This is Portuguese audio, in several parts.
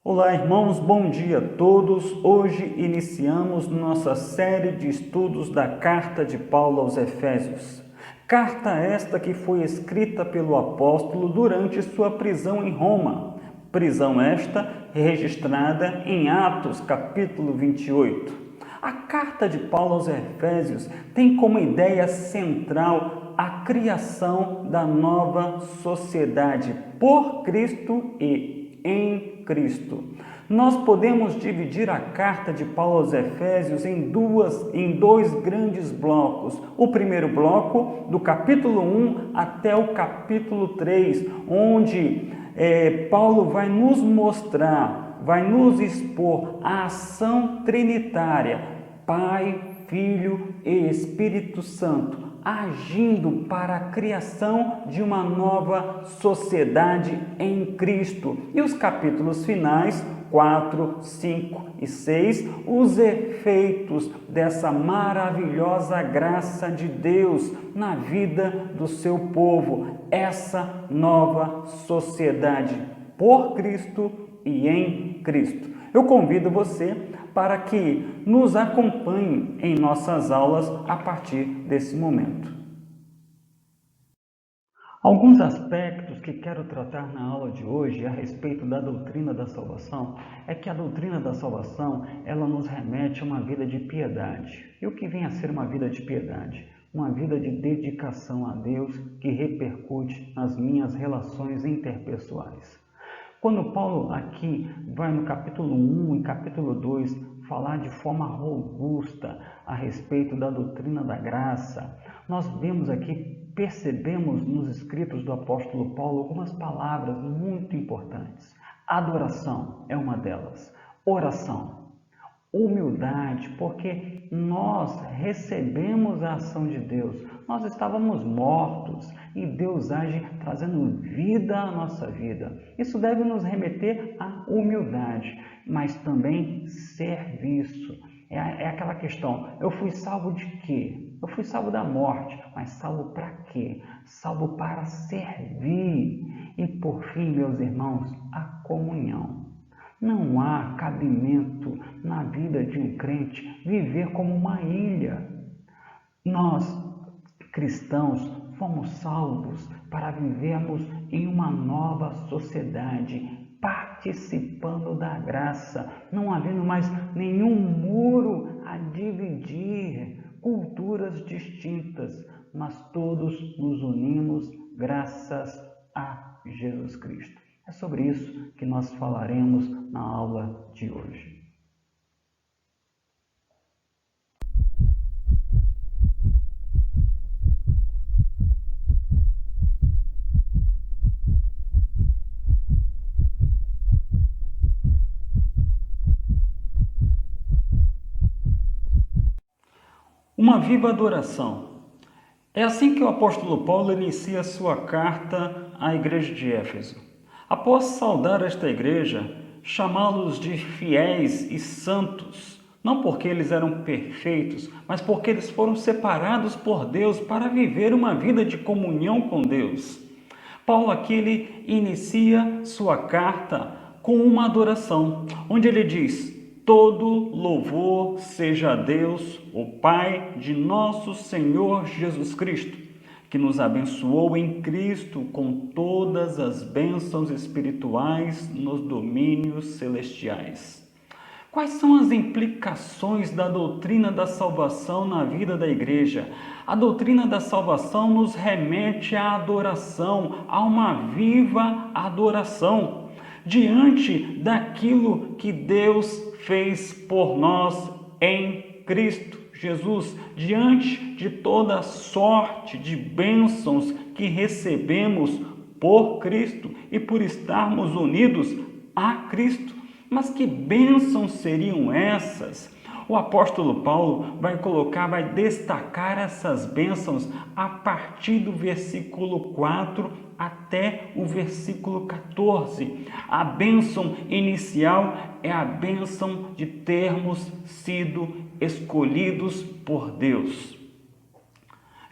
Olá, irmãos, bom dia a todos. Hoje iniciamos nossa série de estudos da Carta de Paulo aos Efésios. Carta esta que foi escrita pelo apóstolo durante sua prisão em Roma. Prisão esta registrada em Atos, capítulo 28. A Carta de Paulo aos Efésios tem como ideia central a criação da nova sociedade por Cristo e em Cristo. Nós podemos dividir a carta de Paulo aos Efésios em dois grandes blocos. O primeiro bloco, do capítulo 1 até o capítulo 3, onde Paulo vai nos mostrar, vai nos expor a ação trinitária, Pai, Filho e Espírito Santo, agindo para a criação de uma nova sociedade em Cristo. E os capítulos finais, 4, 5 e 6, os efeitos dessa maravilhosa graça de Deus na vida do seu povo, essa nova sociedade por Cristo e em Cristo. Eu convido você para que nos acompanhe em nossas aulas a partir desse momento. Alguns aspectos que quero tratar na aula de hoje a respeito da doutrina da salvação é que a doutrina da salvação, ela nos remete a uma vida de piedade. E o que vem a ser uma vida de piedade? Uma vida de dedicação a Deus que repercute nas minhas relações interpessoais. Quando Paulo aqui vai no capítulo 1 e capítulo 2 falar de forma robusta a respeito da doutrina da graça, nós vemos aqui, percebemos nos escritos do apóstolo Paulo algumas palavras muito importantes. Adoração é uma delas, oração, humildade, porque nós recebemos a ação de Deus, nós estávamos mortos e Deus age trazendo vida à nossa vida. Isso deve nos remeter à humildade, mas também serviço. É aquela questão, eu fui salvo de quê? Eu fui salvo da morte, mas salvo para quê? Salvo para servir. E por fim, meus irmãos, a comunhão. Não há cabimento na vida de um crente viver como uma ilha. Nós, cristãos, fomos salvos para vivermos em uma nova sociedade, participando da graça, não havendo mais nenhum muro a dividir, culturas distintas, mas todos nos unimos graças a Jesus Cristo. É sobre isso que nós falaremos na aula de hoje. Uma viva adoração. É assim que o apóstolo Paulo inicia sua carta à igreja de Éfeso. Após saudar esta igreja, chamá-los de fiéis e santos, não porque eles eram perfeitos, mas porque eles foram separados por Deus para viver uma vida de comunhão com Deus. Paulo aqui ele inicia sua carta com uma adoração, onde ele diz: todo louvor seja a Deus, o Pai de nosso Senhor Jesus Cristo, que nos abençoou em Cristo com todas as bênçãos espirituais nos domínios celestiais. Quais são as implicações da doutrina da salvação na vida da igreja? A doutrina da salvação nos remete à adoração, a uma viva adoração, diante daquilo que Deus fez por nós em Cristo Jesus, diante de toda a sorte de bênçãos que recebemos por Cristo e por estarmos unidos a Cristo. Mas que bênçãos seriam essas? O apóstolo Paulo vai destacar essas bênçãos a partir do versículo 4 até o versículo 14. A bênção inicial é a bênção de termos sido escolhidos por Deus.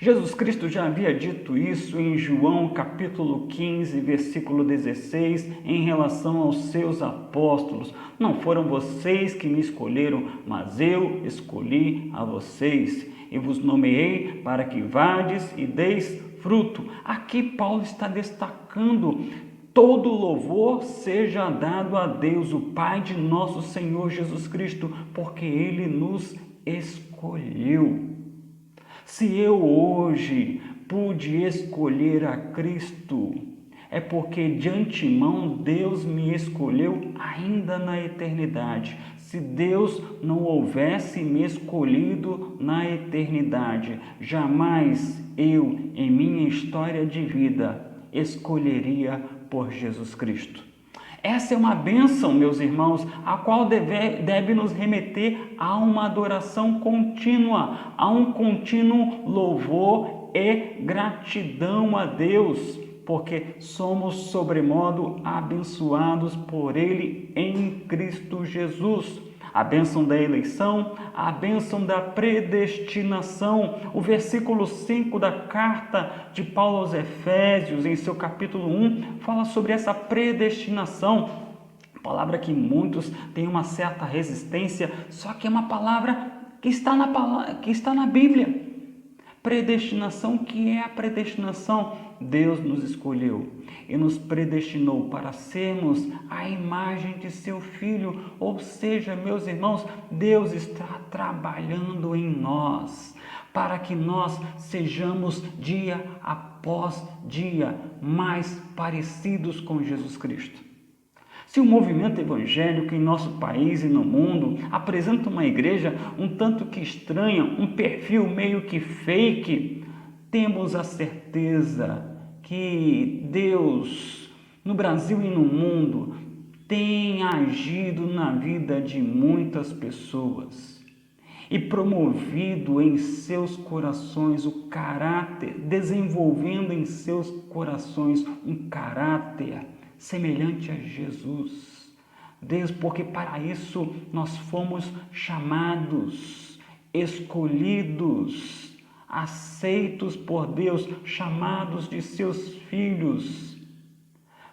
Jesus Cristo já havia dito isso em João capítulo 15, versículo 16, em relação aos seus apóstolos. Não foram vocês que me escolheram, mas eu escolhi a vocês e vos nomeei para que vades e deis fruto. Aqui Paulo está destacando: todo louvor seja dado a Deus, o Pai de nosso Senhor Jesus Cristo, porque Ele nos escolheu. Se eu hoje pude escolher a Cristo, é porque de antemão Deus me escolheu ainda na eternidade. Se Deus não houvesse me escolhido na eternidade, jamais eu, em minha história de vida, escolheria por Jesus Cristo. Essa é uma bênção, meus irmãos, a qual deve nos remeter a uma adoração contínua, a um contínuo louvor e gratidão a Deus, porque somos sobremodo abençoados por Ele em Cristo Jesus. A bênção da eleição, a bênção da predestinação. O versículo 5 da carta de Paulo aos Efésios, em seu capítulo 1, fala sobre essa predestinação. Palavra que muitos têm uma certa resistência, só que é uma palavra que está na Bíblia. Predestinação, que é a predestinação? Deus nos escolheu e nos predestinou para sermos a imagem de seu Filho. Ou seja, meus irmãos, Deus está trabalhando em nós para que nós sejamos dia após dia mais parecidos com Jesus Cristo. Se o movimento evangélico em nosso país e no mundo apresenta uma igreja um tanto que estranha, um perfil meio que fake, temos a certeza que Deus, no Brasil e no mundo, tem agido na vida de muitas pessoas e promovido em seus corações o caráter, desenvolvendo em seus corações um caráter semelhante a Jesus. Deus, porque para isso nós fomos chamados, escolhidos, aceitos por Deus, chamados de seus filhos,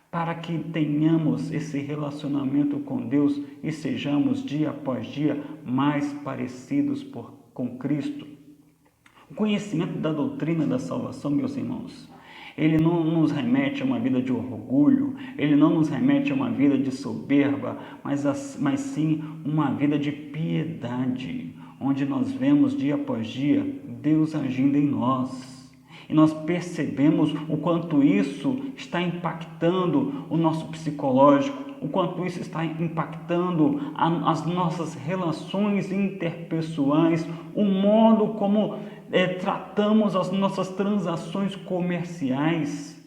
para que tenhamos esse relacionamento com Deus e sejamos dia após dia mais parecidos com Cristo. O conhecimento da doutrina da salvação, meus irmãos, ele não nos remete a uma vida de orgulho, ele não nos remete a uma vida de soberba, mas sim uma vida de piedade, onde nós vemos dia após dia Deus agindo em nós. E nós percebemos o quanto isso está impactando o nosso psicológico, o quanto isso está impactando as nossas relações interpessoais, o modo como tratamos as nossas transações comerciais.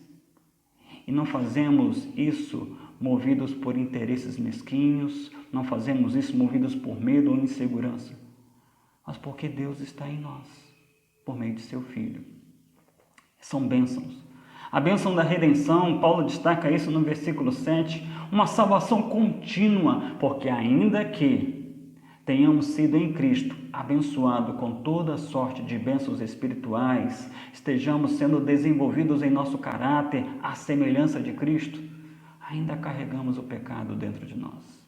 E não fazemos isso movidos por interesses mesquinhos, não fazemos isso movidos por medo ou insegurança, mas porque Deus está em nós, por meio de seu Filho. São bênçãos. A bênção da redenção, Paulo destaca isso no versículo 7, uma salvação contínua, porque ainda que tenhamos sido em Cristo abençoados com toda sorte de bênçãos espirituais, estejamos sendo desenvolvidos em nosso caráter à semelhança de Cristo, ainda carregamos o pecado dentro de nós.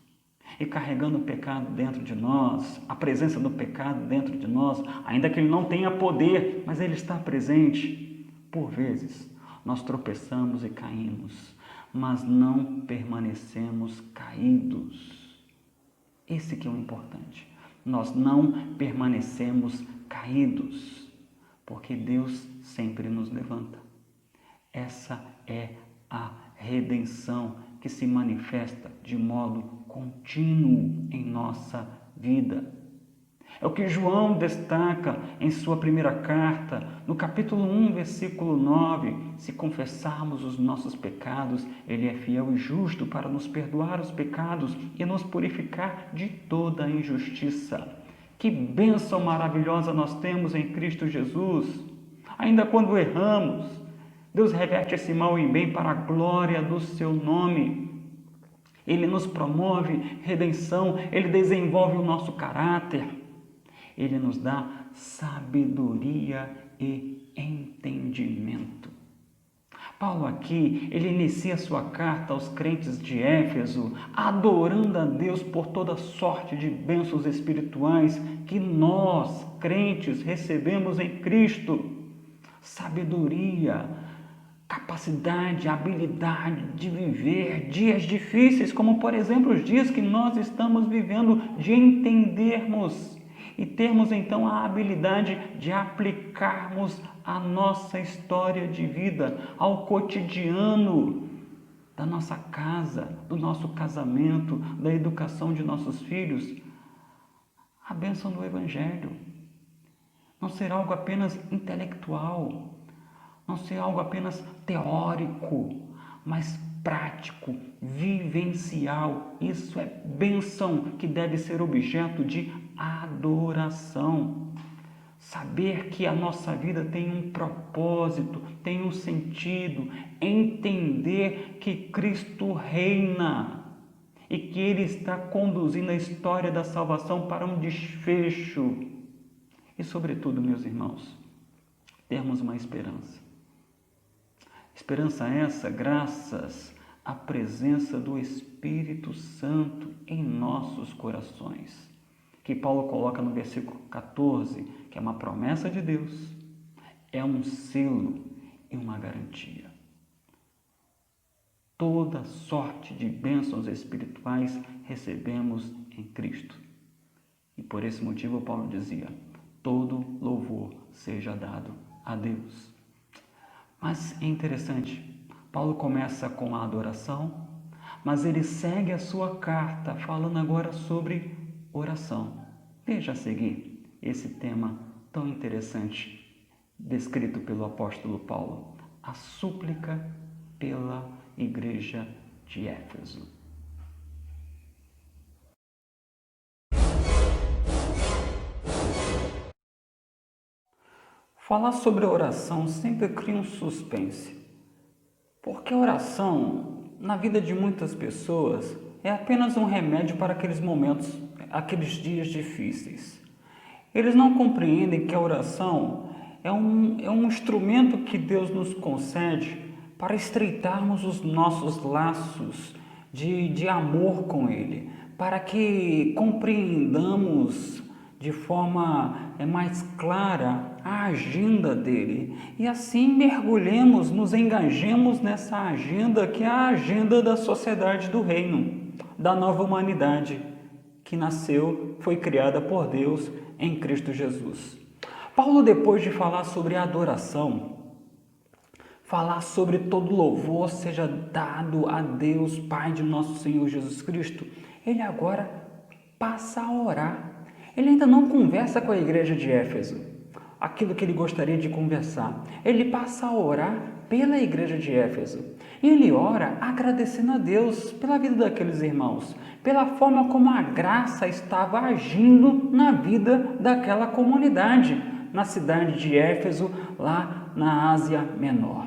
E carregando o pecado dentro de nós, a presença do pecado dentro de nós, ainda que ele não tenha poder, mas ele está presente. Por vezes, nós tropeçamos e caímos, mas não permanecemos caídos. Esse que é o importante. Nós não permanecemos caídos, porque Deus sempre nos levanta. Essa é a redenção que se manifesta de modo contínuo em nossa vida. É o que João destaca em sua primeira carta, no capítulo 1, versículo 9. Se confessarmos os nossos pecados, Ele é fiel e justo para nos perdoar os pecados e nos purificar de toda a injustiça. Que bênção maravilhosa nós temos em Cristo Jesus! Ainda quando erramos, Deus reverte esse mal em bem para a glória do seu nome. Ele nos promove redenção, Ele desenvolve o nosso caráter. Ele nos dá sabedoria e entendimento. Paulo aqui, ele inicia sua carta aos crentes de Éfeso, adorando a Deus por toda sorte de bênçãos espirituais que nós, crentes, recebemos em Cristo. Sabedoria, capacidade, habilidade de viver dias difíceis, como por exemplo os dias que nós estamos vivendo, de entendermos e termos então a habilidade de aplicarmos a nossa história de vida ao cotidiano da nossa casa, do nosso casamento, da educação de nossos filhos. A bênção do Evangelho. Não ser algo apenas intelectual, não ser algo apenas teórico, mas prático, vivencial. Isso é bênção que deve ser objeto de adoração. Saber que a nossa vida tem um propósito, tem um sentido, entender que Cristo reina e que Ele está conduzindo a história da salvação para um desfecho. E, sobretudo, meus irmãos, termos uma esperança. Esperança essa graças à presença do Espírito Santo em nossos corações, que Paulo coloca no versículo 14, que é uma promessa de Deus, é um selo e uma garantia. Toda sorte de bênçãos espirituais recebemos em Cristo. E por esse motivo Paulo dizia: todo louvor seja dado a Deus. Mas é interessante, Paulo começa com a adoração, mas ele segue a sua carta falando agora sobre oração. Veja a seguir esse tema tão interessante descrito pelo apóstolo Paulo, a súplica pela igreja de Éfeso. Falar sobre a oração sempre cria um suspense, porque a oração, na vida de muitas pessoas, é apenas um remédio para aqueles momentos, aqueles dias difíceis. Eles não compreendem que a oração é um instrumento que Deus nos concede para estreitarmos os nossos laços de amor com Ele, para que compreendamos de forma mais clara a agenda dele e assim mergulhemos, nos engajemos nessa agenda que é a agenda da sociedade do reino, da nova humanidade que nasceu, foi criada por Deus em Cristo Jesus. Paulo, depois de falar sobre a adoração, falar sobre todo louvor seja dado a Deus, Pai de nosso Senhor Jesus Cristo, ele agora passa a orar. Ele ainda não conversa com a igreja de Éfeso, aquilo que ele gostaria de conversar. Ele passa a orar pela igreja de Éfeso. E ele ora agradecendo a Deus pela vida daqueles irmãos, pela forma como a graça estava agindo na vida daquela comunidade, na cidade de Éfeso, lá na Ásia Menor.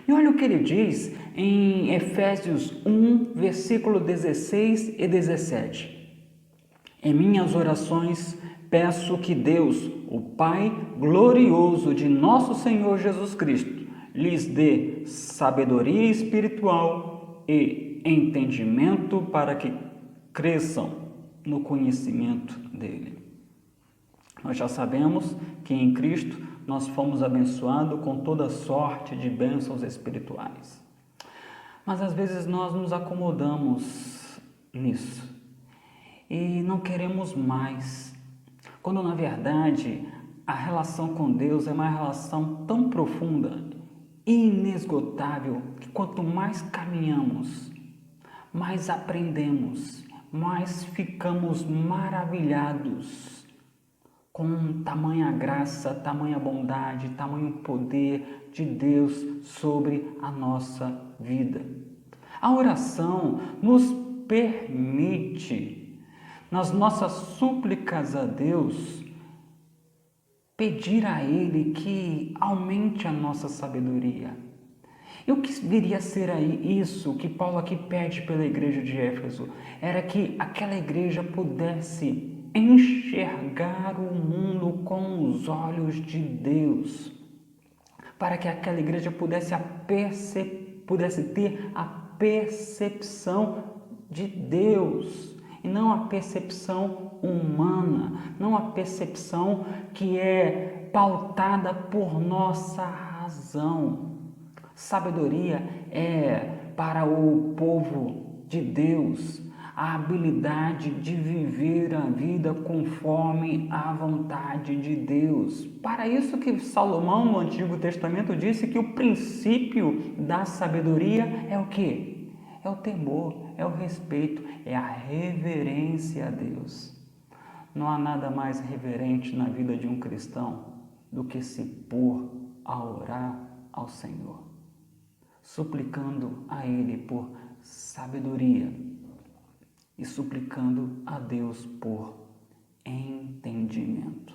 E olha o que ele diz em Efésios 1, versículo 16 e 17. Em minhas orações, peço que Deus, o Pai glorioso de nosso Senhor Jesus Cristo, lhes dê sabedoria espiritual e entendimento para que cresçam no conhecimento dele. Nós já sabemos que em Cristo nós fomos abençoados com toda sorte de bênçãos espirituais. Mas às vezes nós nos acomodamos nisso e não queremos mais, quando na verdade a relação com Deus é uma relação tão profunda e inesgotável que quanto mais caminhamos, mais aprendemos, mais ficamos maravilhados com tamanha graça, tamanha bondade, tamanho poder de Deus sobre a nossa vida. A oração nos permite, nas nossas súplicas a Deus, pedir a Ele que aumente a nossa sabedoria. E o que viria a ser aí isso que Paulo aqui pede pela igreja de Éfeso? Era que aquela igreja pudesse enxergar o mundo com os olhos de Deus, para que aquela igreja pudesse ter a percepção de Deus, e não a percepção humana, não a percepção que é pautada por nossa razão. Sabedoria é para o povo de Deus a habilidade de viver a vida conforme a vontade de Deus. Para isso que Salomão no Antigo Testamento disse que o princípio da sabedoria é o quê? É o temor, é o respeito, é a reverência a Deus. Não há nada mais reverente na vida de um cristão do que se pôr a orar ao Senhor, suplicando a Ele por sabedoria e suplicando a Deus por entendimento.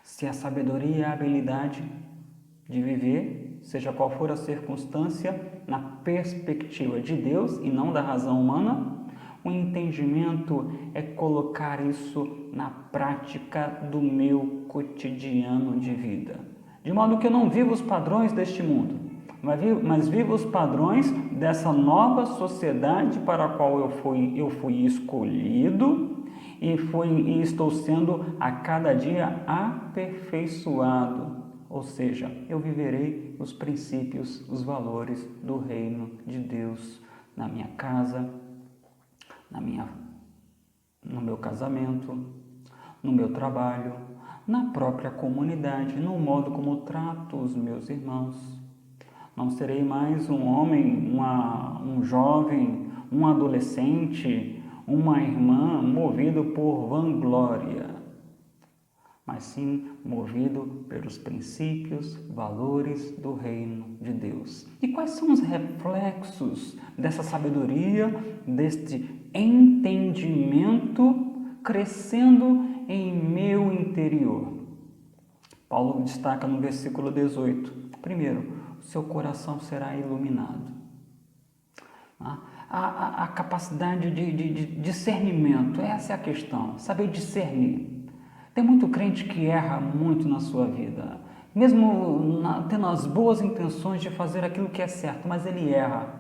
Se a sabedoria é a habilidade de viver, seja qual for a circunstância, na perspectiva de Deus e não da razão humana, o entendimento é colocar isso na prática do meu cotidiano de vida. De modo que eu não vivo os padrões deste mundo, mas vivo os padrões dessa nova sociedade para a qual eu fui escolhido e estou sendo a cada dia aperfeiçoado. Ou seja, eu viverei os princípios, os valores do reino de Deus na minha casa, no meu casamento, no meu trabalho, na própria comunidade, no modo como trato os meus irmãos. Não serei mais um homem, um jovem, um adolescente, uma irmã movido por vanglória, mas sim movido pelos princípios, valores do reino de Deus. E quais são os reflexos dessa sabedoria, deste entendimento crescendo em meu interior? Paulo destaca no versículo 18. Primeiro, seu coração será iluminado. A capacidade de discernimento, essa é a questão, saber discernir. Tem muito crente que erra muito na sua vida, mesmo tendo as boas intenções de fazer aquilo que é certo, mas ele erra.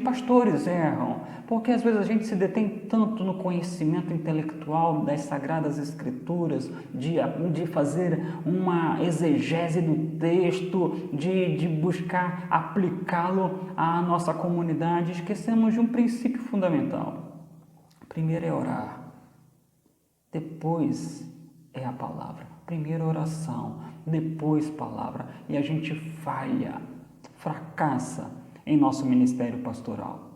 Pastores erram, porque às vezes a gente se detém tanto no conhecimento intelectual das Sagradas Escrituras, de fazer uma exegese do texto, de buscar aplicá-lo à nossa comunidade. Esquecemos de um princípio fundamental. Primeiro é orar, depois é a palavra. Primeiro oração, depois palavra. E a gente fracassa em nosso ministério pastoral.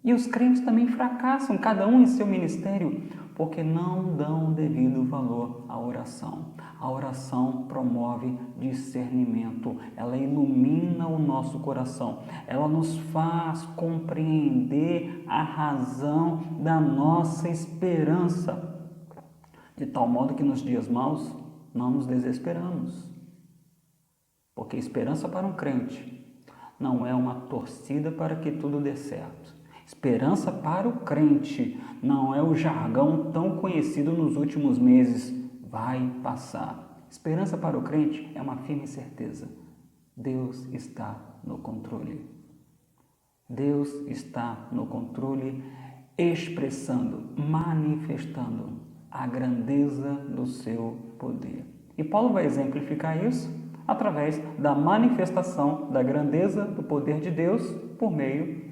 E os crentes também fracassam, cada um em seu ministério, porque não dão devido valor à oração. A oração promove discernimento, ela ilumina o nosso coração, ela nos faz compreender a razão da nossa esperança, de tal modo que nos dias maus não nos desesperamos. Porque esperança para um crente não é uma torcida para que tudo dê certo. Esperança para o crente não é o jargão tão conhecido nos últimos meses. Vai passar. Esperança para o crente é uma firme certeza. Deus está no controle. Deus está no controle, expressando, manifestando a grandeza do seu poder. E Paulo vai exemplificar isso através da manifestação da grandeza do poder de Deus por meio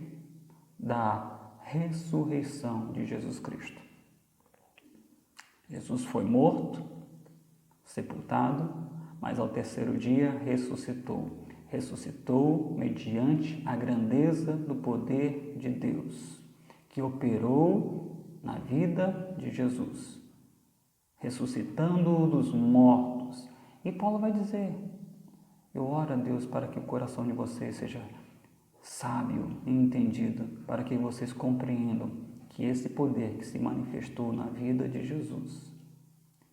da ressurreição de Jesus Cristo. Jesus foi morto, sepultado, mas ao terceiro dia ressuscitou. Ressuscitou mediante a grandeza do poder de Deus, que operou na vida de Jesus, ressuscitando-o dos mortos. E Paulo vai dizer: eu oro a Deus para que o coração de vocês seja sábio e entendido, para que vocês compreendam que esse poder que se manifestou na vida de Jesus,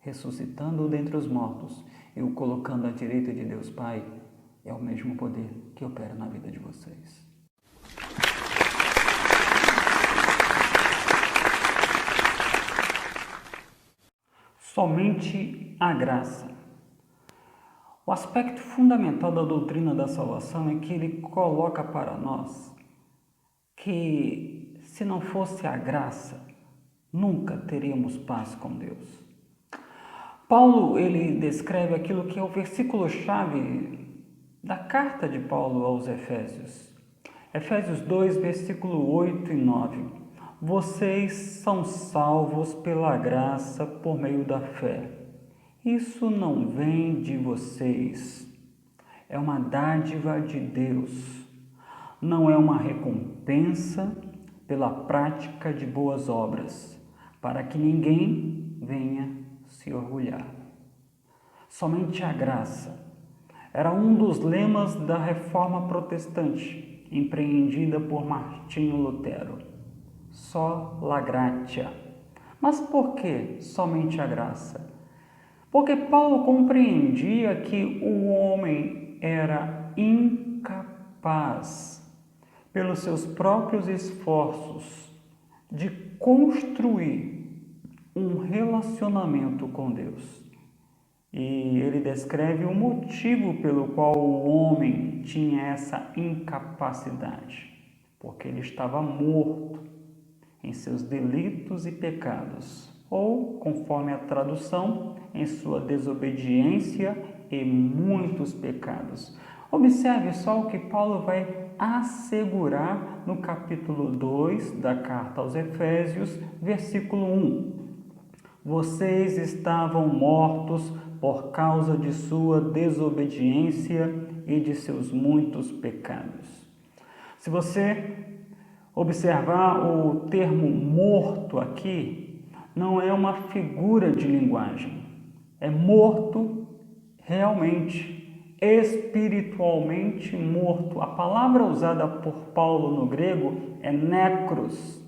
ressuscitando-o dentre os mortos e o colocando à direita de Deus Pai, é o mesmo poder que opera na vida de vocês. Somente a graça. O aspecto fundamental da doutrina da salvação é que ele coloca para nós que se não fosse a graça, nunca teríamos paz com Deus. Paulo, ele descreve aquilo que é o versículo-chave da carta de Paulo aos Efésios. Efésios 2, versículo 8 e 9. Vocês são salvos pela graça por meio da fé. Isso não vem de vocês, é uma dádiva de Deus. Não é uma recompensa pela prática de boas obras, para que ninguém venha se orgulhar. Somente a graça era um dos lemas da Reforma Protestante, empreendida por Martinho Lutero. Só la gratia. Mas por que somente a graça? Porque Paulo compreendia que o homem era incapaz, pelos seus próprios esforços, de construir um relacionamento com Deus. E ele descreve o motivo pelo qual o homem tinha essa incapacidade, porque ele estava morto em seus delitos e pecados, ou, conforme a tradução, em sua desobediência e muitos pecados. Observe só o que Paulo vai assegurar no capítulo 2 da carta aos Efésios, versículo 1. Vocês estavam mortos por causa de sua desobediência e de seus muitos pecados. Se você observar o termo morto aqui, não é uma figura de linguagem. É morto realmente, espiritualmente morto. A palavra usada por Paulo no grego é necros,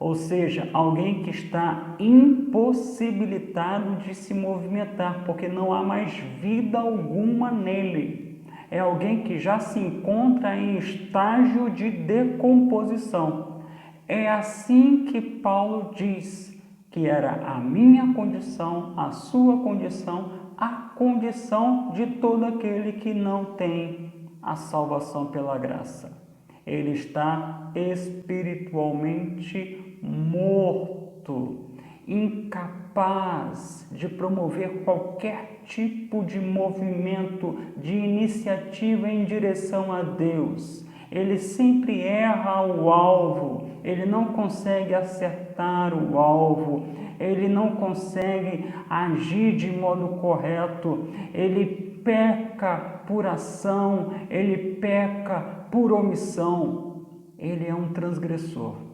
ou seja, alguém que está impossibilitado de se movimentar, porque não há mais vida alguma nele. É alguém que já se encontra em estágio de decomposição. É assim que Paulo diz que era a minha condição, a sua condição, a condição de todo aquele que não tem a salvação pela graça. Ele está espiritualmente morto, incapaz de promover qualquer tipo de movimento, de iniciativa em direção a Deus. Ele sempre erra o alvo, ele não consegue acertar o alvo, ele não consegue agir de modo correto, ele peca por ação, ele peca por omissão, ele é um transgressor.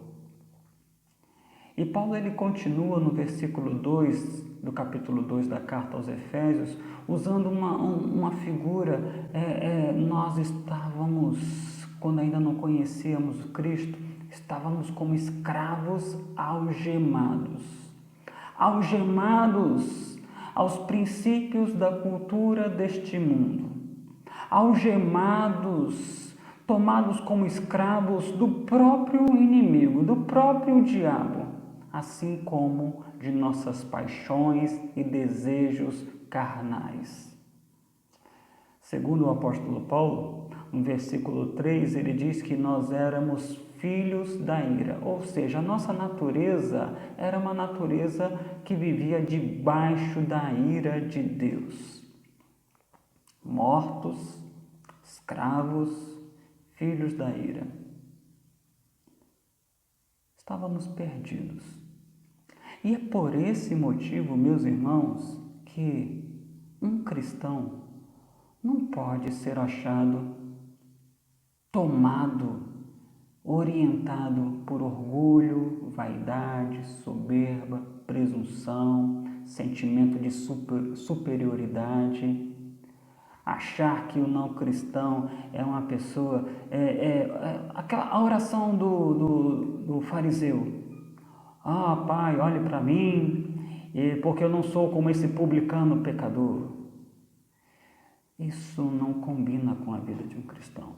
E Paulo ele continua no versículo 2 do capítulo 2 da carta aos Efésios, usando uma figura. Nós estávamos, quando ainda não conhecíamos Cristo, estávamos como escravos algemados aos princípios da cultura deste mundo, algemados, tomados como escravos do próprio inimigo, do próprio diabo, assim como de nossas paixões e desejos carnais. Segundo o apóstolo Paulo, no versículo 3, ele diz que nós éramos filhos da ira, ou seja, a nossa natureza era uma natureza que vivia debaixo da ira de Deus. Mortos, escravos, filhos da ira. Estávamos perdidos. E é por esse motivo, meus irmãos, que um cristão não pode ser achado tomado, orientado por orgulho, vaidade, soberba, presunção, sentimento de superioridade. Achar que o não cristão é uma pessoa, a oração do fariseu. Ah, Pai, olhe para mim, porque eu não sou como esse publicano pecador. Isso não combina com a vida de um cristão.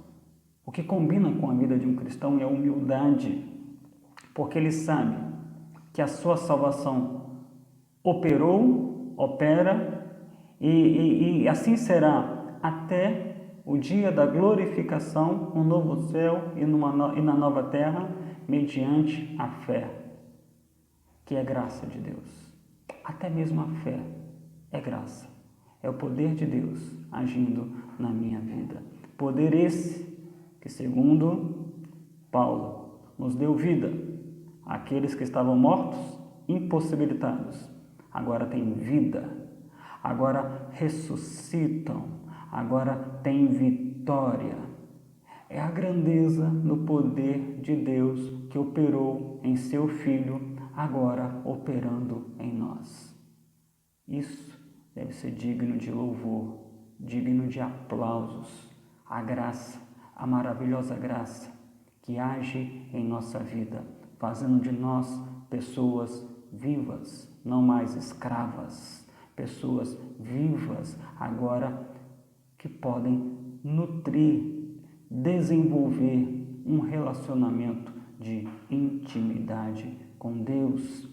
O que combina com a vida de um cristão é a humildade, porque ele sabe que a sua salvação operou, opera, e assim será até o dia da glorificação, um novo céu e na nova terra, mediante a fé, que é graça de Deus. Até mesmo a fé é graça. É o poder de Deus agindo na minha vida. Poder esse que, segundo Paulo, nos deu vida. Aqueles que estavam mortos, impossibilitados, agora têm vida. Agora ressuscitam. Agora têm vitória. É a grandeza no poder de Deus que operou em seu Filho, agora operando em nós. Isso deve ser digno de louvor, digno de aplausos. A graça, a maravilhosa graça que age em nossa vida, fazendo de nós pessoas vivas, não mais escravas, pessoas vivas agora que podem nutrir, desenvolver um relacionamento de intimidade com Deus.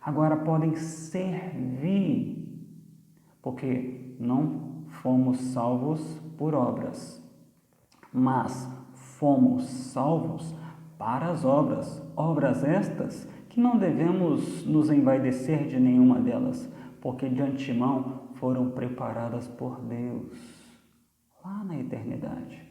Agora podem servir, porque não fomos salvos por obras, mas fomos salvos para as obras. Obras estas que não devemos nos envaidecer de nenhuma delas, porque de antemão foram preparadas por Deus lá na eternidade.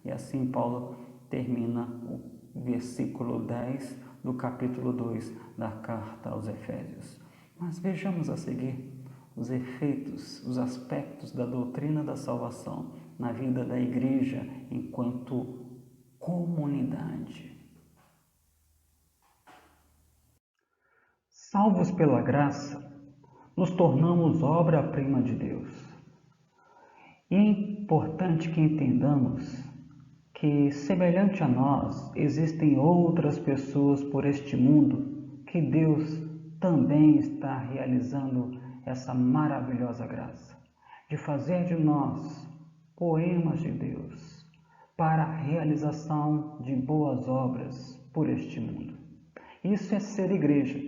E assim Paulo termina o versículo 10 do capítulo 2 da carta aos Efésios. Mas vejamos a seguir os efeitos, os aspectos da doutrina da salvação na vida da igreja enquanto comunidade. Salvos pela graça, nos tornamos obra-prima de Deus. E é importante que entendamos que, semelhante a nós, existem outras pessoas por este mundo que Deus também está realizando essa maravilhosa graça de fazer de nós poemas de Deus para a realização de boas obras por este mundo. Isso é ser igreja.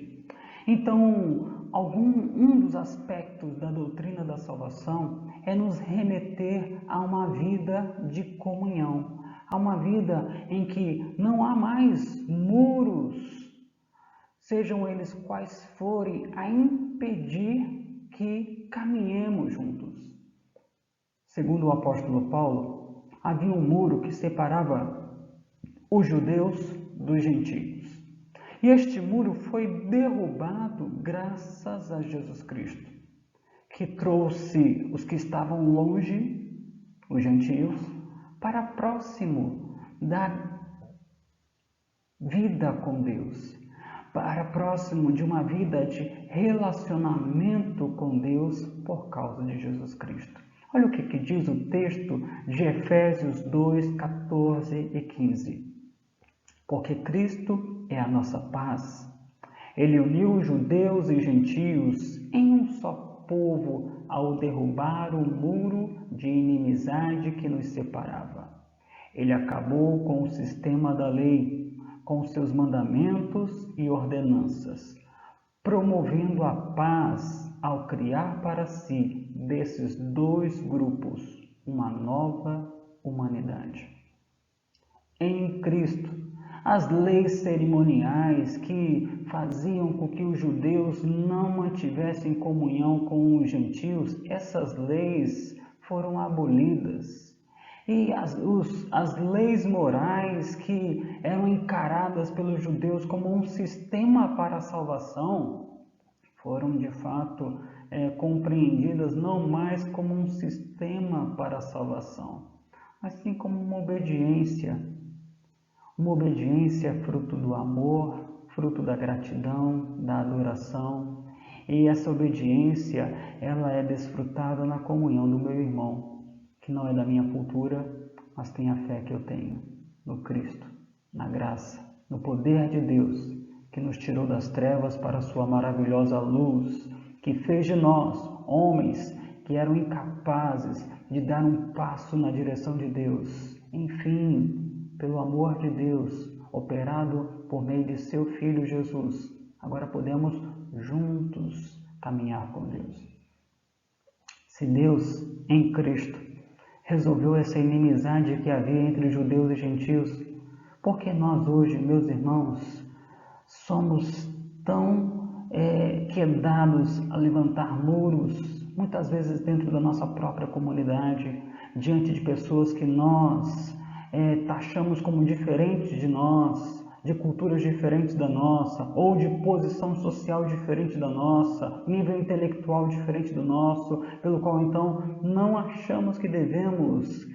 Então, um dos aspectos da doutrina da salvação é nos remeter a uma vida de comunhão, a uma vida em que não há mais muros, sejam eles quais forem, a impedir que caminhemos juntos. Segundo o apóstolo Paulo, havia um muro que separava os judeus dos gentios. E este muro foi derrubado graças a Jesus Cristo, que trouxe os que estavam longe, os gentios, para próximo da vida com Deus, para próximo de uma vida de relacionamento com Deus por causa de Jesus Cristo. Olha o que diz o texto de Efésios 2, 14 e 15. Porque Cristo é a nossa paz. Ele uniu os judeus e gentios em um só povo ao derrubar o muro de inimizade que nos separava. Ele acabou com o sistema da lei, com seus mandamentos e ordenanças, promovendo a paz ao criar para si, desses dois grupos, uma nova humanidade. Em Cristo, as leis cerimoniais que faziam com que os judeus não mantivessem comunhão com os gentios, essas leis foram abolidas. E as leis morais que eram encaradas pelos judeus como um sistema para a salvação, foram de fato compreendidas não mais como um sistema para a salvação, mas sim como uma obediência fruto do amor, fruto da gratidão, da adoração. E essa obediência, ela é desfrutada na comunhão do meu irmão, que não é da minha cultura, mas tem a fé que eu tenho no Cristo, na graça, no poder de Deus, que nos tirou das trevas para a sua maravilhosa luz, que fez de nós, homens, que eram incapazes de dar um passo na direção de Deus. Enfim, pelo amor de Deus, operado por meio de seu Filho Jesus, agora podemos juntos caminhar com Deus. Se Deus, em Cristo, resolveu essa inimizade que havia entre judeus e gentios, por que nós hoje, meus irmãos, somos tão quedados a levantar muros, muitas vezes dentro da nossa própria comunidade, diante de pessoas que nós taxamos como diferentes de nós, de culturas diferentes da nossa, ou de posição social diferente da nossa, nível intelectual diferente do nosso, pelo qual então não achamos que devemos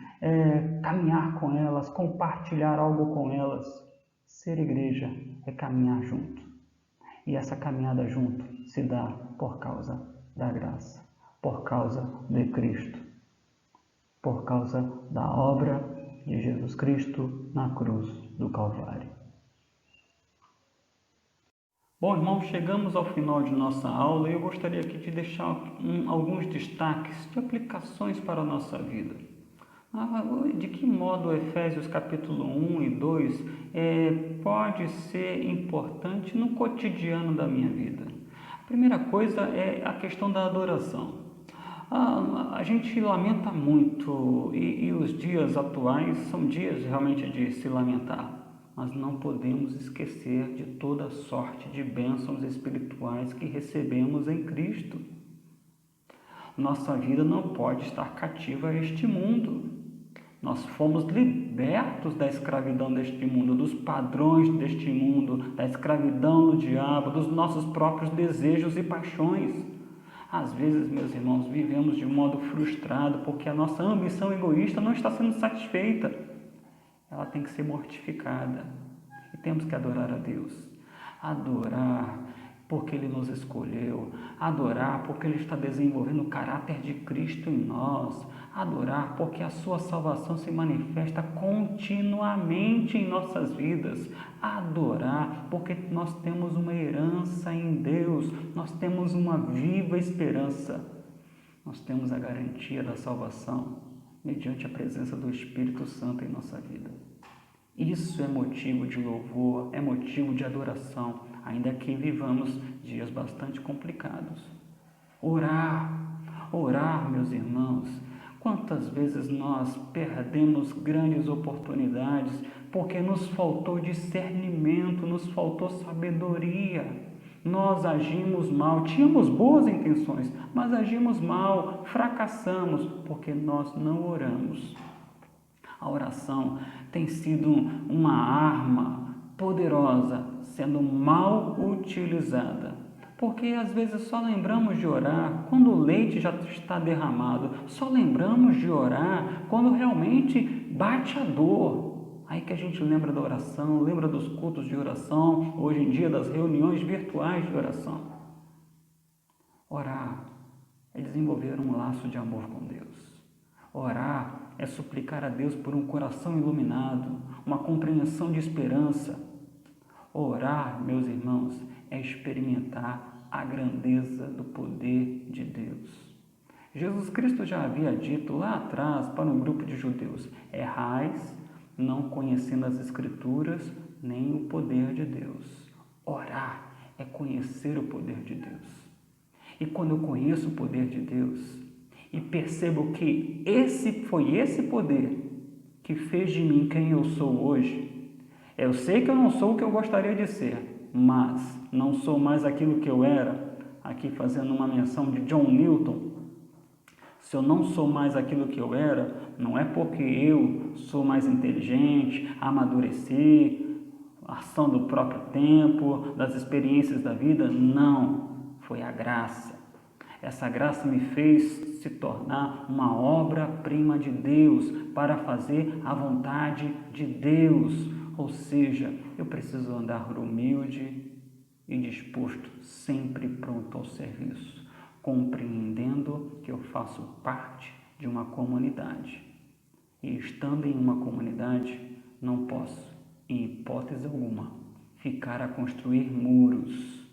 caminhar com elas, compartilhar algo com elas. Ser igreja é caminhar junto. E essa caminhada junto se dá por causa da graça, por causa de Cristo, por causa da obra de Jesus Cristo na cruz do Calvário. Bom, irmãos, chegamos ao final de nossa aula e eu gostaria aqui de deixar alguns destaques de aplicações para a nossa vida. De que modo Efésios capítulo 1 e 2 pode ser importante no cotidiano da minha vida? A primeira coisa é a questão da adoração. A gente lamenta muito e os dias atuais são dias realmente de se lamentar, mas não podemos esquecer de toda sorte de bênçãos espirituais que recebemos em Cristo. Nossa vida não pode estar cativa a este mundo. Nós fomos libertos da escravidão deste mundo, dos padrões deste mundo, da escravidão do diabo, dos nossos próprios desejos e paixões. Às vezes, meus irmãos, vivemos de modo frustrado porque a nossa ambição egoísta não está sendo satisfeita. Ela tem que ser mortificada e temos que adorar a Deus. Adorar porque Ele nos escolheu, adorar porque Ele está desenvolvendo o caráter de Cristo em nós, adorar porque a sua salvação se manifesta continuamente em nossas vidas, adorar porque nós temos uma herança em Deus, nós temos uma viva esperança, nós temos a garantia da salvação mediante a presença do Espírito Santo em nossa vida. Isso é motivo de louvor, é motivo de adoração, ainda que vivamos dias bastante complicados. Orar, meus irmãos. Quantas vezes nós perdemos grandes oportunidades porque nos faltou discernimento, nos faltou sabedoria. Nós agimos mal, tínhamos boas intenções, mas agimos mal, fracassamos porque nós não oramos. A oração tem sido uma arma poderosa, sendo mal utilizada. Porque às vezes só lembramos de orar quando o leite já está derramado, só lembramos de orar quando realmente bate a dor. Aí que a gente lembra da oração, lembra dos cultos de oração, hoje em dia das reuniões virtuais de oração. Orar é desenvolver um laço de amor com Deus. Orar é suplicar a Deus por um coração iluminado, uma compreensão de esperança. Orar, meus irmãos, é experimentar a grandeza do poder de Deus. Jesus Cristo já havia dito lá atrás para um grupo de judeus: errais, não conhecendo as Escrituras nem o poder de Deus. Orar é conhecer o poder de Deus. E quando eu conheço o poder de Deus e percebo que esse poder que fez de mim quem eu sou hoje, eu sei que eu não sou o que eu gostaria de ser, mas não sou mais aquilo que eu era, aqui fazendo uma menção de John Newton. Se eu não sou mais aquilo que eu era, não é porque eu sou mais inteligente, amadureci, ação do próprio tempo, das experiências da vida, não, foi a graça. Essa graça me fez se tornar uma obra-prima de Deus para fazer a vontade de Deus. Ou seja, eu preciso andar humilde e disposto, sempre pronto ao serviço, compreendendo que eu faço parte de uma comunidade. E estando em uma comunidade, não posso, em hipótese alguma, ficar a construir muros,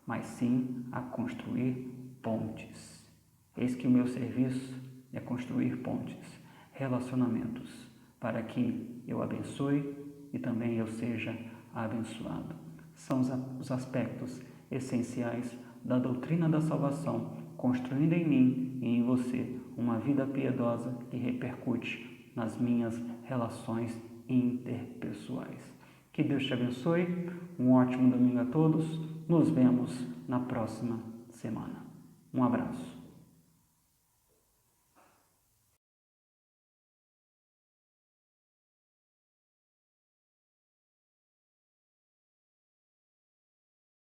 mas sim a construir pontes. Eis que o meu serviço é construir pontes, relacionamentos, para que eu abençoe e também eu seja abençoado. São os aspectos essenciais da doutrina da salvação, construindo em mim e em você uma vida piedosa que repercute nas minhas relações interpessoais. Que Deus te abençoe, um ótimo domingo a todos, nos vemos na próxima semana. Um abraço.